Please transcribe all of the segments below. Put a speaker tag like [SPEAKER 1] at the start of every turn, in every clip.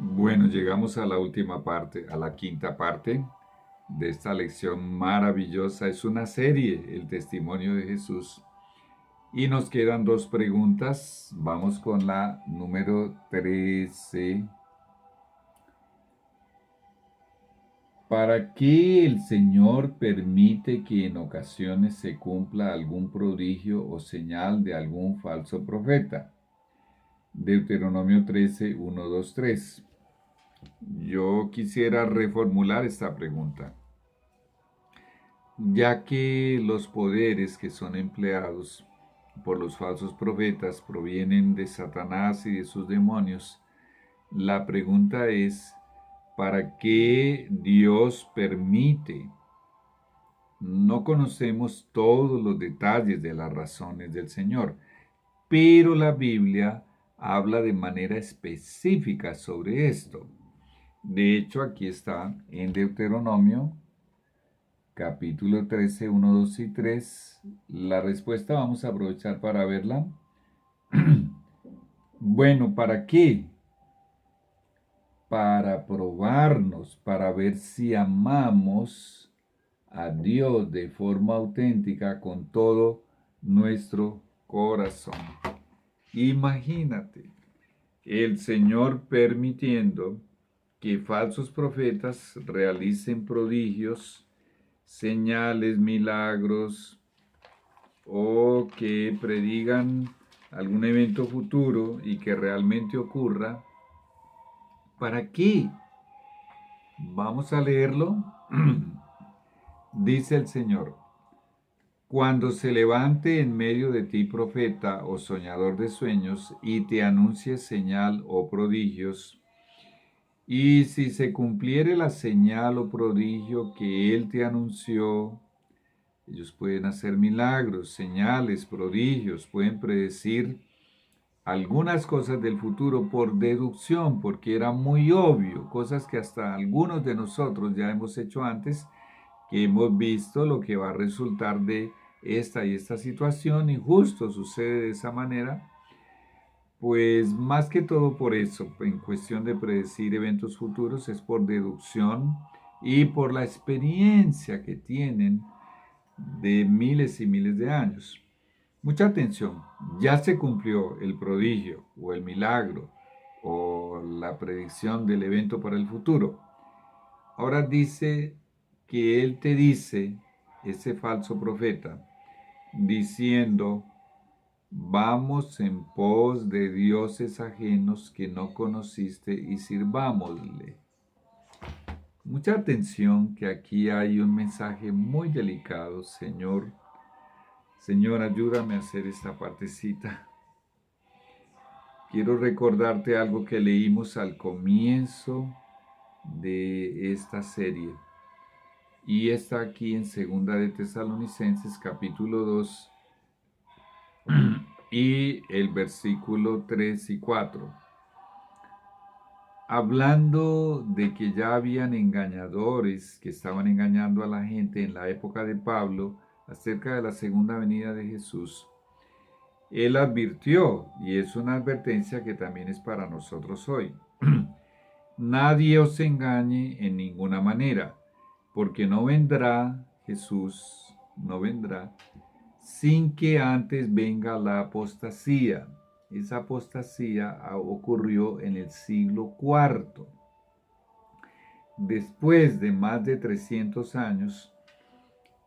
[SPEAKER 1] Bueno, llegamos a la última parte, a la quinta parte de esta lección maravillosa. Es una serie, el testimonio de Jesús. Y nos quedan dos preguntas. Vamos con la número 13. ¿Para qué el Señor permite que en ocasiones se cumpla algún prodigio o señal de algún falso profeta? Deuteronomio 13, 1, 2, 3. Yo quisiera reformular esta pregunta, ya que los poderes que son empleados por los falsos profetas provienen de Satanás y de sus demonios. La pregunta es, ¿para qué Dios permite? No conocemos todos los detalles de las razones del Señor, pero la Biblia habla de manera específica sobre esto. De hecho, aquí está en Deuteronomio capítulo 13, 1, 2 y 3. La respuesta vamos a aprovechar para verla. Bueno, ¿para qué? Para probarnos, para ver si amamos a Dios de forma auténtica con todo nuestro corazón. Imagínate, el Señor permitiendo que falsos profetas realicen prodigios, señales, milagros o que predigan algún evento futuro y que realmente ocurra. ¿Para qué? Vamos a leerlo. Dice el Señor, cuando se levante en medio de ti profeta o soñador de sueños y te anuncie señal o prodigios, y si se cumpliere la señal o prodigio que él te anunció, ellos pueden hacer milagros, señales, prodigios, pueden predecir algunas cosas del futuro por deducción, porque era muy obvio, cosas que hasta algunos de nosotros ya hemos hecho antes, que hemos visto lo que va a resultar de esta y esta situación y justo sucede de esa manera. Pues más que todo por eso, en cuestión de predecir eventos futuros, es por deducción y por la experiencia que tienen de miles y miles de años. Mucha atención, ya se cumplió el prodigio o el milagro o la predicción del evento para el futuro. Ahora dice que él te dice, ese falso profeta, diciendo, vamos en pos de dioses ajenos que no conociste y sirvámosle. Mucha atención que aquí hay un mensaje muy delicado, Señor. Señor, ayúdame a hacer esta partecita. Quiero recordarte algo que leímos al comienzo de esta serie. Y está aquí en Segunda de Tesalonicenses capítulo 2 y el versículo 3 y 4. Hablando de que ya habían engañadores que estaban engañando a la gente en la época de Pablo acerca de la segunda venida de Jesús, él advirtió, y es una advertencia que también es para nosotros hoy, nadie os engañe en ninguna manera, porque no vendrá Jesús, no vendrá, sin que antes venga la apostasía. Esa apostasía ocurrió en el siglo IV. Después de más de 300 años,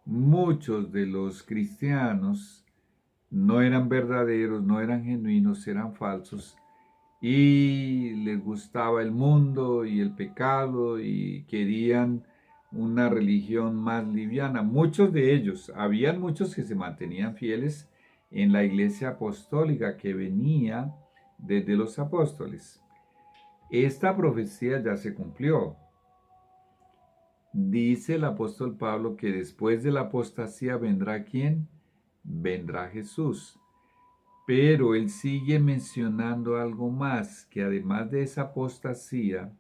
[SPEAKER 1] muchos de los cristianos no eran verdaderos, no eran genuinos, eran falsos y les gustaba el mundo y el pecado y querían una religión más liviana. Muchos de ellos, habían muchos que se mantenían fieles en la iglesia apostólica que venía desde los apóstoles. Esta profecía ya se cumplió. Dice el apóstol Pablo que después de la apostasía vendrá ¿quién? Vendrá Jesús. Pero él sigue mencionando algo más, que además de esa apostasía,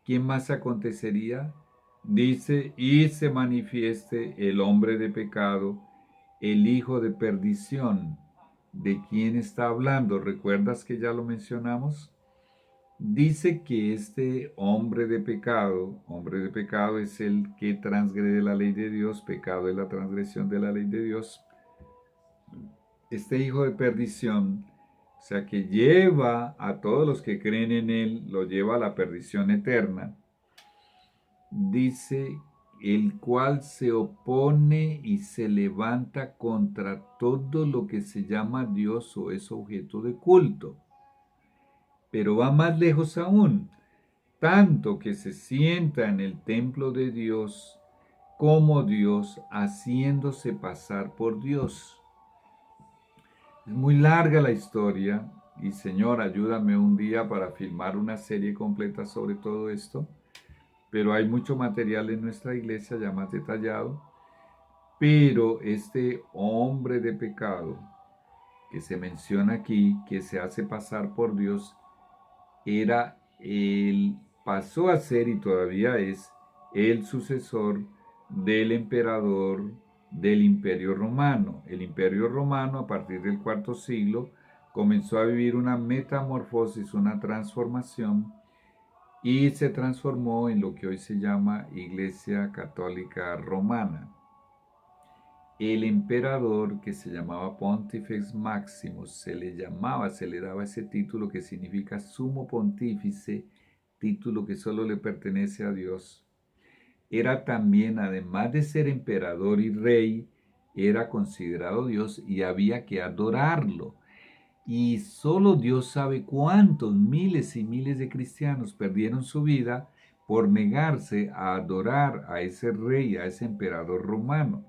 [SPEAKER 1] ¿quién más acontecería? Dice, y se manifieste el hombre de pecado, el hijo de perdición. ¿De quién está hablando? ¿Recuerdas que ya lo mencionamos? dice que este hombre de pecado es el que transgrede la ley de Dios, pecado es la transgresión de la ley de Dios. Este hijo de perdición, o sea, que lleva a todos los que creen en él, lo lleva a la perdición eterna, dice, el cual se opone y se levanta contra todo lo que se llama Dios o es objeto de culto. Pero va más lejos aún, tanto que se sienta en el templo de Dios como Dios, haciéndose pasar por Dios. Es muy larga la historia y Señor, ayúdame un día para filmar una serie completa sobre todo esto, pero hay mucho material en nuestra iglesia ya más detallado, pero este hombre de pecado que se menciona aquí, que se hace pasar por Dios, pasó a ser y todavía es el sucesor del emperador del Imperio Romano. El Imperio Romano, a partir del cuarto siglo, comenzó a vivir una metamorfosis, una transformación, y se transformó en lo que hoy se llama Iglesia Católica Romana. El emperador, que se llamaba Pontifex Maximus, se le daba ese título que significa sumo pontífice, título que solo le pertenece a Dios. Era también, además de ser emperador y rey, era considerado Dios y había que adorarlo. Y solo Dios sabe cuántos miles y miles de cristianos perdieron su vida por negarse a adorar a ese rey, a ese emperador romano.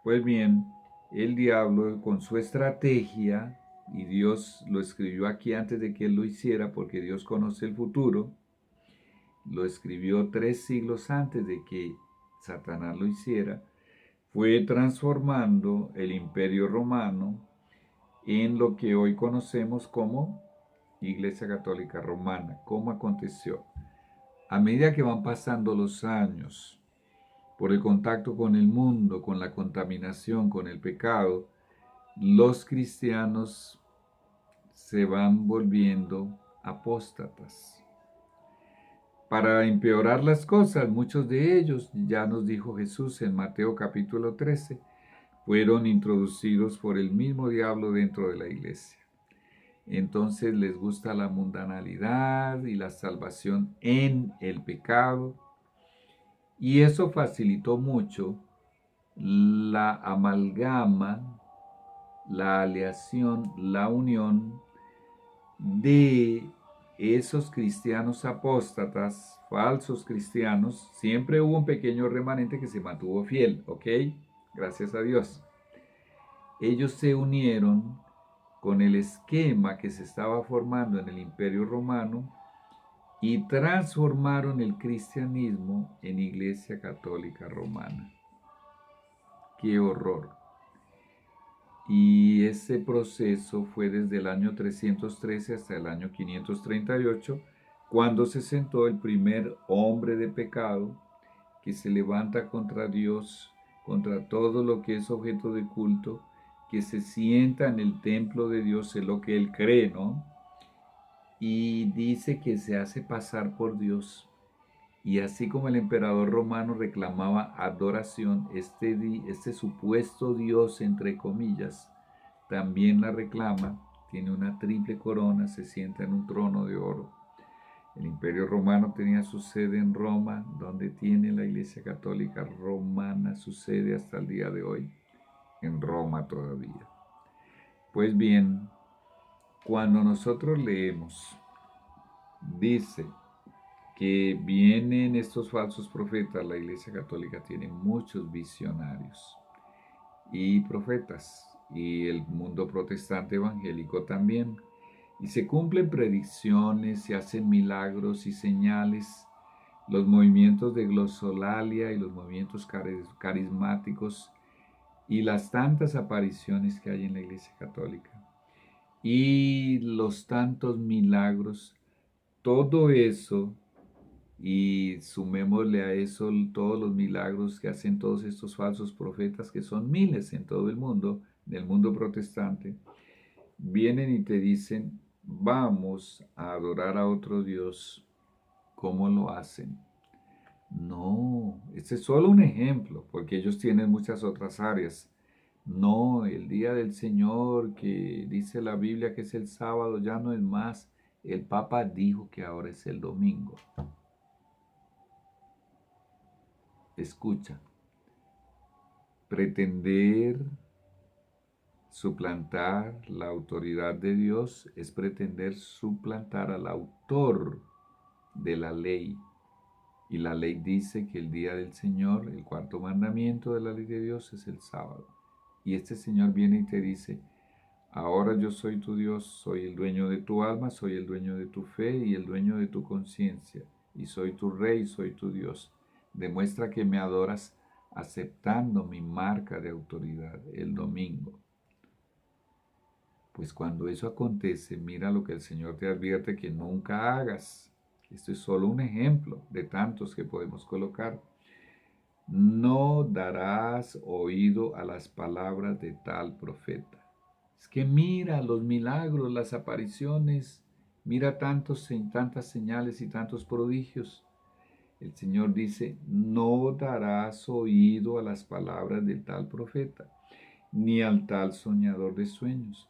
[SPEAKER 1] Pues bien, el diablo con su estrategia, y Dios lo escribió aquí antes de que él lo hiciera, porque Dios conoce el futuro, lo escribió 3 siglos antes de que Satanás lo hiciera, fue transformando el Imperio Romano en lo que hoy conocemos como Iglesia Católica Romana. ¿Cómo aconteció? A medida que van pasando los años, por el contacto con el mundo, con la contaminación, con el pecado, los cristianos se van volviendo apóstatas. Para empeorar las cosas, muchos de ellos, ya nos dijo Jesús en Mateo capítulo 13, fueron introducidos por el mismo diablo dentro de la iglesia. Entonces les gusta la mundanalidad y la salvación en el pecado. Y eso facilitó mucho la amalgama, la aleación, la unión de esos cristianos apóstatas, falsos cristianos. Siempre hubo un pequeño remanente que se mantuvo fiel, ¿ok? Gracias a Dios. Ellos se unieron con el esquema que se estaba formando en el Imperio Romano y transformaron el cristianismo en Iglesia Católica Romana. ¡Qué horror! Y ese proceso fue desde el año 313 hasta el año 538, cuando se sentó el primer hombre de pecado que se levanta contra Dios, contra todo lo que es objeto de culto, que se sienta en el templo de Dios, en lo que él cree, ¿no? Y dice que se hace pasar por Dios. Y así como el emperador romano reclamaba adoración, este supuesto Dios, entre comillas, también la reclama, tiene una triple corona, se sienta en un trono de oro. El Imperio Romano tenía su sede en Roma, donde tiene la Iglesia Católica Romana su sede hasta el día de hoy, en Roma todavía. Pues bien, cuando nosotros leemos, dice que vienen estos falsos profetas, la Iglesia Católica tiene muchos visionarios y profetas, y el mundo protestante evangélico también. Y se cumplen predicciones, se hacen milagros y señales. Los movimientos de glosolalia y los movimientos carismáticos y las tantas apariciones que hay en la Iglesia Católica y los tantos milagros, todo eso, y sumémosle a eso todos los milagros que hacen todos estos falsos profetas, que son miles en todo el mundo, en el mundo protestante, vienen y te dicen vamos a adorar a otro Dios, ¿cómo lo hacen? No, este es solo un ejemplo, porque ellos tienen muchas otras áreas. No, el día del Señor que dice la Biblia que es el sábado ya no es más. El Papa dijo que ahora es el domingo. Escucha, pretender suplantar la autoridad de Dios es pretender suplantar al autor de la ley. Y la ley dice que el día del Señor, el cuarto mandamiento de la ley de Dios es el sábado. Y este Señor viene y te dice, ahora yo soy tu Dios, soy el dueño de tu alma, soy el dueño de tu fe y el dueño de tu conciencia. Y soy tu rey, soy tu Dios. Demuestra que me adoras aceptando mi marca de autoridad el domingo. Pues cuando eso acontece, mira lo que el Señor te advierte que nunca hagas. Esto es solo un ejemplo de tantos que podemos colocar. No darás oído a las palabras de tal profeta. Es que mira los milagros, las apariciones, mira tantas señales y tantos prodigios. El Señor dice, no darás oído a las palabras de tal profeta, ni al tal soñador de sueños.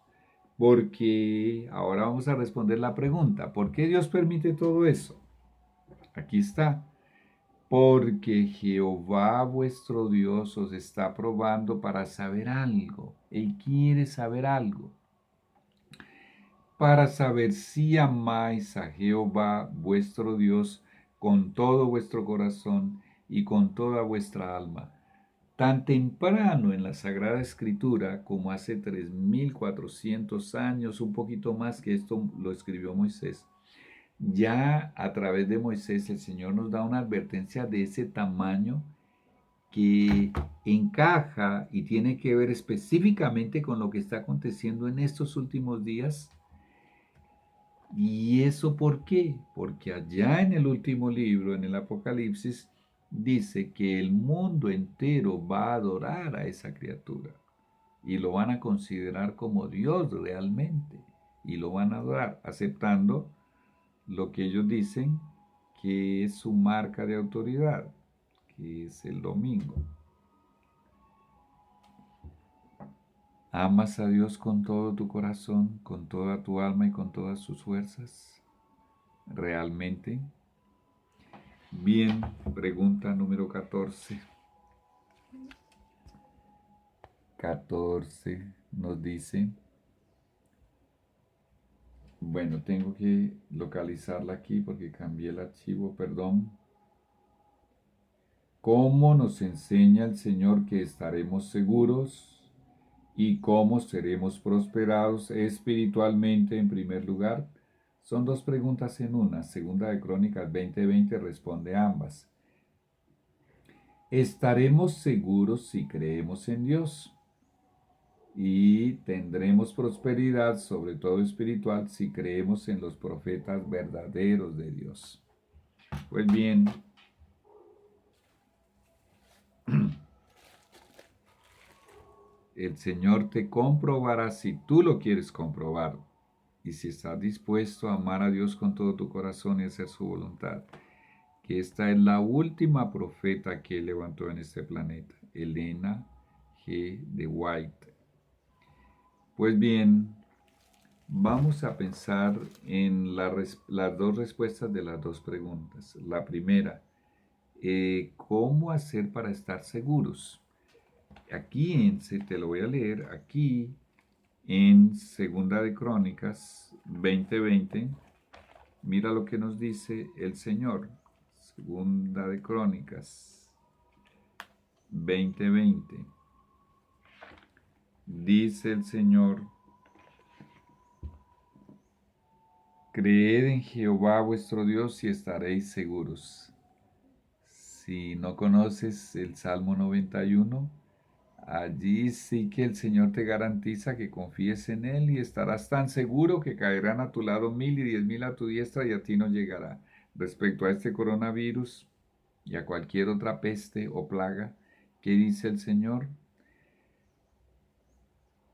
[SPEAKER 1] Porque ahora vamos a responder la pregunta, ¿por qué Dios permite todo eso? Aquí está. Porque Jehová vuestro Dios os está probando para saber algo. Él quiere saber algo. Para saber si amáis a Jehová vuestro Dios con todo vuestro corazón y con toda vuestra alma. Tan temprano en la Sagrada Escritura como hace 3400 años, un poquito más que esto lo escribió Moisés, ya a través de Moisés el Señor nos da una advertencia de ese tamaño que encaja y tiene que ver específicamente con lo que está aconteciendo en estos últimos días. ¿Y eso por qué? Porque allá en el último libro, en el Apocalipsis, dice que el mundo entero va a adorar a esa criatura y lo van a considerar como Dios realmente y lo van a adorar aceptando lo que ellos dicen que es su marca de autoridad, que es el domingo. ¿Amas a Dios con todo tu corazón, con toda tu alma y con todas sus fuerzas? ¿Realmente? Bien, pregunta número 14. 14 nos dice, bueno, tengo que localizarla aquí porque cambié el archivo, perdón. ¿Cómo nos enseña el Señor que estaremos seguros y cómo seremos prosperados espiritualmente en primer lugar? Son dos preguntas en una. Segunda de Crónicas 20:20 responde a ambas. Estaremos seguros si creemos en Dios y tendremos prosperidad, sobre todo espiritual, si creemos en los profetas verdaderos de Dios. Pues bien, el Señor te comprobará si tú lo quieres comprobar y si estás dispuesto a amar a Dios con todo tu corazón y hacer su voluntad. Que esta es la última profeta que Él levantó en este planeta, Elena G. de White. Pues bien, vamos a pensar en las dos respuestas de las dos preguntas. La primera, ¿cómo hacer para estar seguros? Aquí, te lo voy a leer, aquí en Segunda de Crónicas 20:20, mira lo que nos dice el Señor. Segunda de Crónicas 20:20. Dice el Señor, creed en Jehová vuestro Dios y estaréis seguros. Si no conoces el Salmo 91, allí sí que el Señor te garantiza que confíes en Él y estarás tan seguro que caerán a tu lado 1000 y 10.000 a tu diestra y a ti no llegará. Respecto a este coronavirus y a cualquier otra peste o plaga, ¿qué dice el Señor?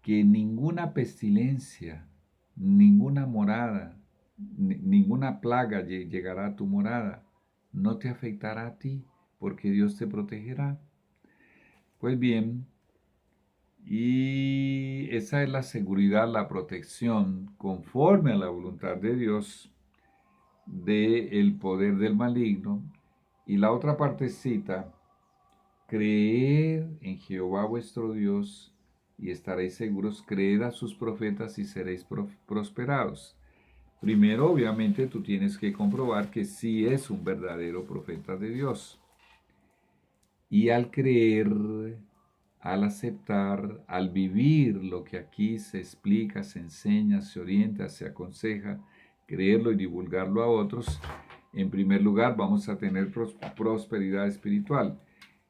[SPEAKER 1] Que ninguna pestilencia ninguna morada, ninguna plaga llegará a tu morada, no te afectará a ti, porque Dios te protegerá. Pues bien, y esa es la seguridad, la protección, conforme a la voluntad de Dios, del poder del maligno. Y la otra partecita, creed en Jehová vuestro Dios y estaréis seguros, creed a sus profetas y seréis prosperados. Primero, obviamente, tú tienes que comprobar que sí es un verdadero profeta de Dios. Y al creer, al aceptar, al vivir lo que aquí se explica, se enseña, se orienta, se aconseja, creerlo y divulgarlo a otros, en primer lugar vamos a tener prosperidad espiritual.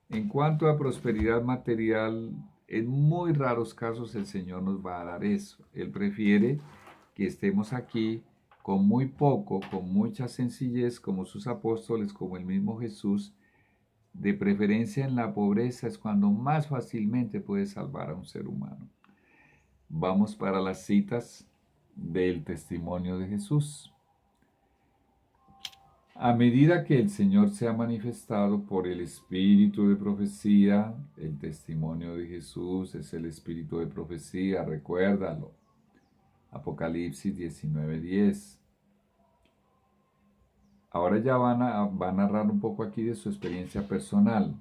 [SPEAKER 1] En cuanto a prosperidad material, en muy raros casos el Señor nos va a dar eso. Él prefiere que estemos aquí con muy poco, con mucha sencillez, como sus apóstoles, como el mismo Jesús. De preferencia en la pobreza es cuando más fácilmente puede salvar a un ser humano. Vamos para las citas del testimonio de Jesús. A medida que el Señor se ha manifestado por el espíritu de profecía, el testimonio de Jesús es el espíritu de profecía, recuérdalo. Apocalipsis 19:10. Ahora ya va a narrar un poco aquí de su experiencia personal.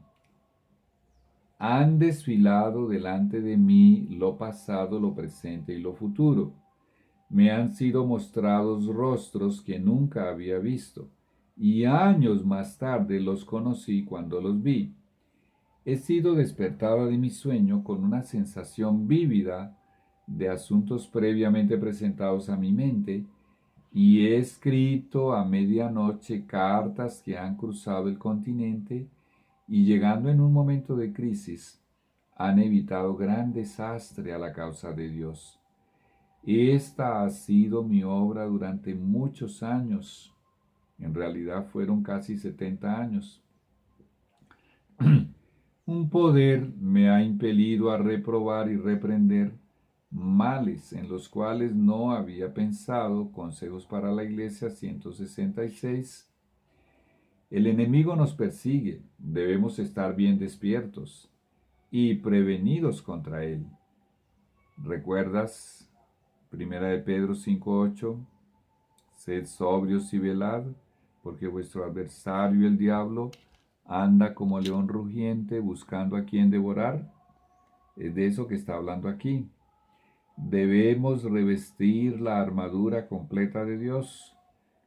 [SPEAKER 1] Han desfilado delante de mí lo pasado, lo presente y lo futuro. Me han sido mostrados rostros que nunca había visto, y años más tarde los conocí cuando los vi. He sido despertada de mi sueño con una sensación vívida de asuntos previamente presentados a mi mente, y he escrito a medianoche cartas que han cruzado el continente y llegando en un momento de crisis, han evitado gran desastre a la causa de Dios. Esta ha sido mi obra durante muchos años. En realidad fueron casi 70 años. Un poder me ha impelido a reprobar y reprender males en los cuales no había pensado. Consejos para la Iglesia 166. El enemigo nos persigue, debemos estar bien despiertos y prevenidos contra él. ¿Recuerdas? Primera de Pedro 5:8. Sed sobrios y velad, porque vuestro adversario el diablo anda como león rugiente buscando a quien devorar. Es de eso que está hablando aquí. Debemos revestir la armadura completa de Dios.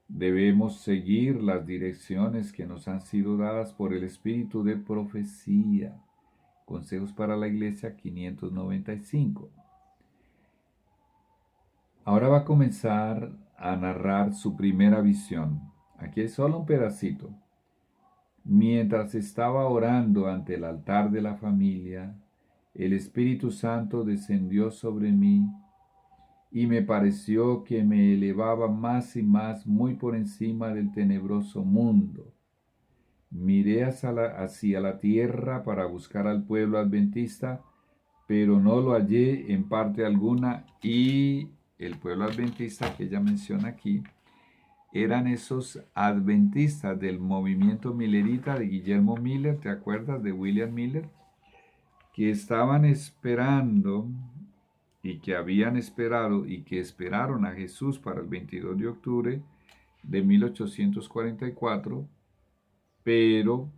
[SPEAKER 1] Debemos seguir las direcciones que nos han sido dadas por el espíritu de profecía. Consejos para la Iglesia 595. Ahora va a comenzar a narrar su primera visión. Aquí hay solo un pedacito. Mientras estaba orando ante el altar de la familia, el Espíritu Santo descendió sobre mí y me pareció que me elevaba más y más muy por encima del tenebroso mundo. Miré hacia la tierra para buscar al pueblo adventista, pero no lo hallé en parte alguna, y el pueblo adventista que ella menciona aquí eran esos adventistas del movimiento millerita de Guillermo Miller, ¿te acuerdas de William Miller? Que estaban esperando y que habían esperado y que esperaron a Jesús para el 22 de octubre de 1844, pero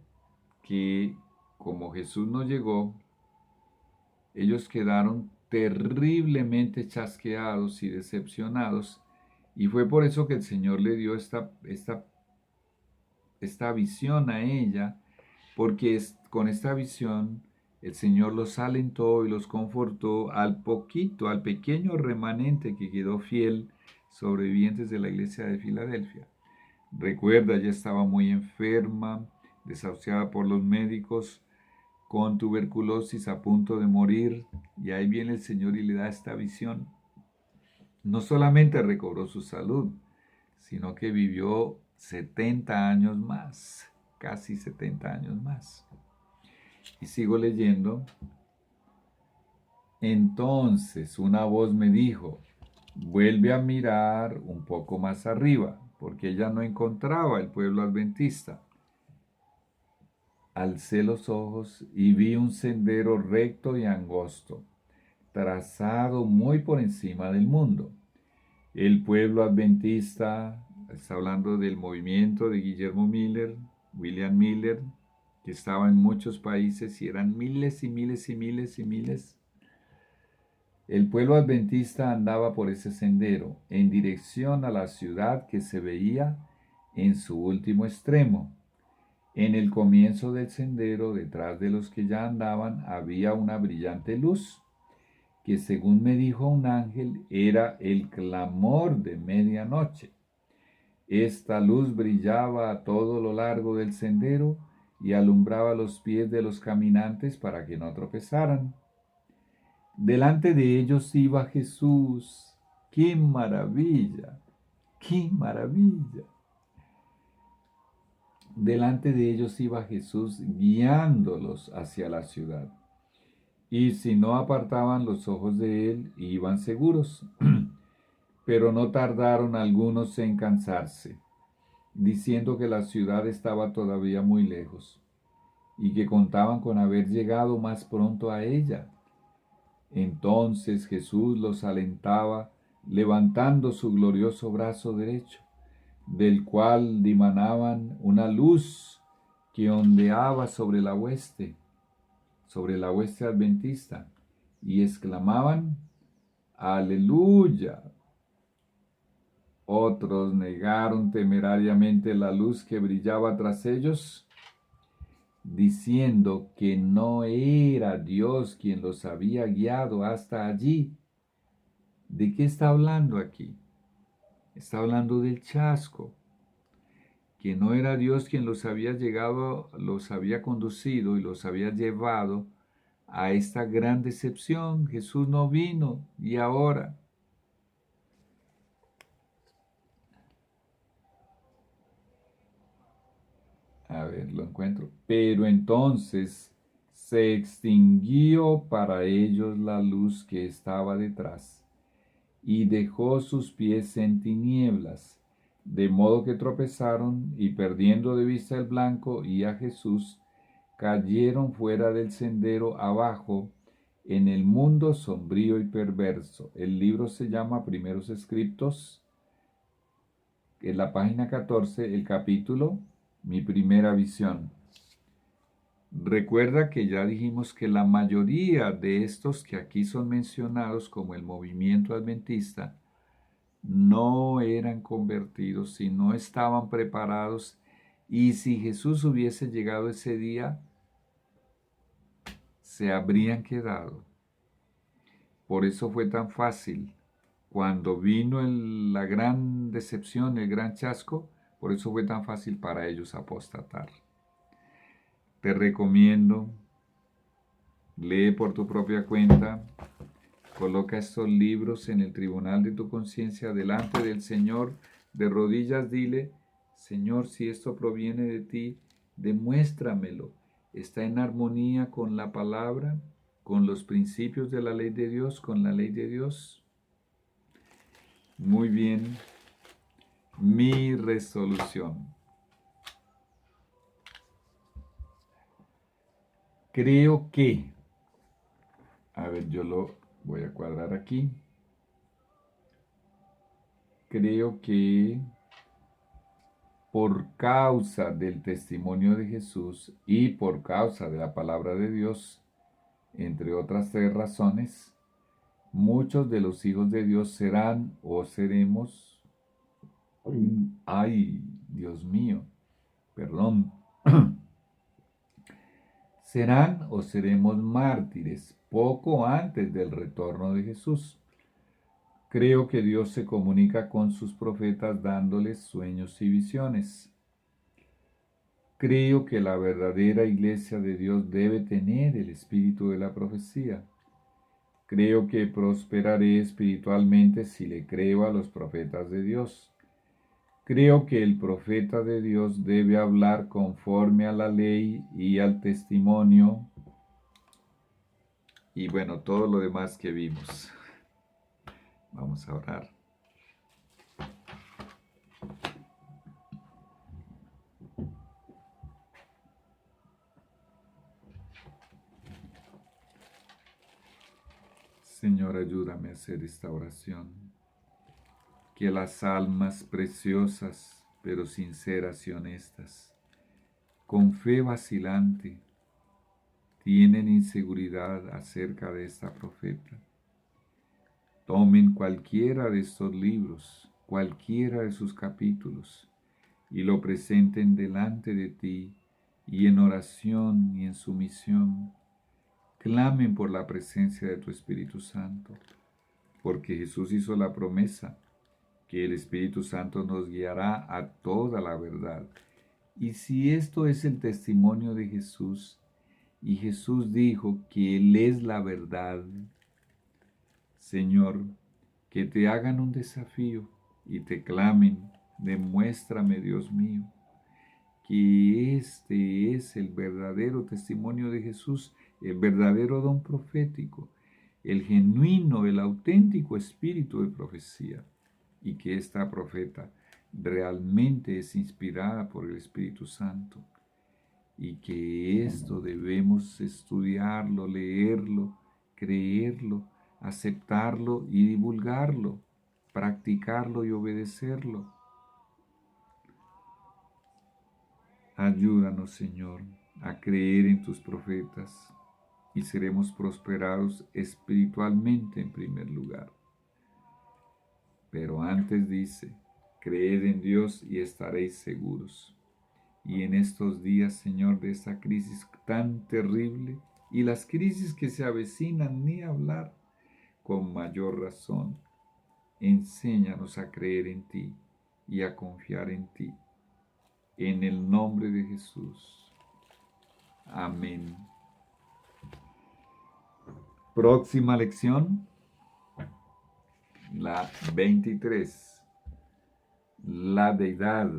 [SPEAKER 1] que como Jesús no llegó, ellos quedaron terriblemente chasqueados y decepcionados, y fue por eso que el Señor le dio esta visión a ella, porque con esta visión el Señor los alentó y los confortó al pequeño remanente que quedó fiel, sobrevivientes de la iglesia de Filadelfia. Recuerda, ella estaba muy enferma, desahuciada por los médicos, con tuberculosis a punto de morir, y ahí viene el Señor y le da esta visión. No solamente recobró su salud, sino que vivió 70 años más, casi 70 años más. Y sigo leyendo. Entonces una voz me dijo, vuelve a mirar un poco más arriba, porque ella no encontraba el pueblo adventista. Alcé los ojos y vi un sendero recto y angosto, trazado muy por encima del mundo. El pueblo adventista, está hablando del movimiento de Guillermo Miller, William Miller, que estaba en muchos países y eran miles y miles y miles y miles. El pueblo adventista andaba por ese sendero en dirección a la ciudad que se veía en su último extremo. En el comienzo del sendero, detrás de los que ya andaban, había una brillante luz, que según me dijo un ángel, era el clamor de medianoche. Esta luz brillaba a todo lo largo del sendero y alumbraba los pies de los caminantes para que no tropezaran. Delante de ellos iba Jesús. ¡Qué maravilla! ¡Qué maravilla! Delante de ellos iba Jesús guiándolos hacia la ciudad. Y si no apartaban los ojos de él, iban seguros. Pero no tardaron algunos en cansarse, diciendo que la ciudad estaba todavía muy lejos y que contaban con haber llegado más pronto a ella. Entonces Jesús los alentaba, levantando su glorioso brazo derecho, del cual dimanaban una luz que ondeaba sobre la hueste adventista, y exclamaban: ¡Aleluya! Otros negaron temerariamente la luz que brillaba tras ellos, diciendo que no era Dios quien los había guiado hasta allí. ¿De qué está hablando aquí? Está hablando del chasco, que no era Dios quien los había conducido y los había llevado a esta gran decepción. Jesús no vino y ahora. A ver, lo encuentro. Pero entonces se extinguió para ellos la luz que estaba detrás y dejó sus pies en tinieblas, de modo que tropezaron y perdiendo de vista el blanco y a Jesús, cayeron fuera del sendero abajo en el mundo sombrío y perverso. El libro se llama Primeros Escritos, en la página 14, el capítulo Mi primera visión. Recuerda que ya dijimos que la mayoría de estos que aquí son mencionados como el movimiento adventista no eran convertidos y no estaban preparados, y si Jesús hubiese llegado ese día, se habrían quedado. Por eso fue tan fácil. Cuando vino la gran decepción, el gran chasco, por eso fue tan fácil para ellos apostatar. Te recomiendo, lee por tu propia cuenta, coloca estos libros en el tribunal de tu conciencia delante del Señor, de rodillas dile: Señor, si esto proviene de ti, demuéstramelo. Está en armonía con la palabra, con los principios de la ley de Dios, con la ley de Dios. Muy bien. Mi resolución. Creo que, a ver, yo lo voy a cuadrar aquí. Creo que por causa del testimonio de Jesús y por causa de la palabra de Dios, entre otras 3 razones, muchos de los hijos de Dios serán o seremos, ay, Dios mío, perdón, serán o seremos mártires poco antes del retorno de Jesús. Creo que Dios se comunica con sus profetas dándoles sueños y visiones. Creo que la verdadera iglesia de Dios debe tener el espíritu de la profecía. Creo que prosperaré espiritualmente si le creo a los profetas de Dios. Creo que el profeta de Dios debe hablar conforme a la ley y al testimonio. Y bueno, todo lo demás que vimos. Vamos a orar. Señor, ayúdame a hacer esta oración. Que las almas preciosas, pero sinceras y honestas, con fe vacilante, tienen inseguridad acerca de esta profeta. Tomen cualquiera de estos libros, cualquiera de sus capítulos, y lo presenten delante de ti, y en oración y en sumisión, clamen por la presencia de tu Espíritu Santo, porque Jesús hizo la promesa que el Espíritu Santo nos guiará a toda la verdad. Y si esto es el testimonio de Jesús, y Jesús dijo que Él es la verdad, Señor, que te hagan un desafío y te clamen, demuéstrame, Dios mío, que este es el verdadero testimonio de Jesús, el verdadero don profético, el genuino, el auténtico espíritu de profecía, y que esta profeta realmente es inspirada por el Espíritu Santo, y que esto debemos estudiarlo, leerlo, creerlo, aceptarlo y divulgarlo, practicarlo y obedecerlo. Ayúdanos, Señor, a creer en tus profetas y seremos prosperados espiritualmente en primer lugar. Pero antes dice, creed en Dios y estaréis seguros. Y en estos días, Señor, de esta crisis tan terrible y las crisis que se avecinan, ni hablar, con mayor razón, enséñanos a creer en ti y a confiar en ti. En el nombre de Jesús. Amén. Próxima lección, la 23. La deidad,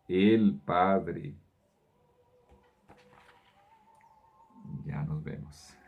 [SPEAKER 1] el Padre. Ya nos vemos.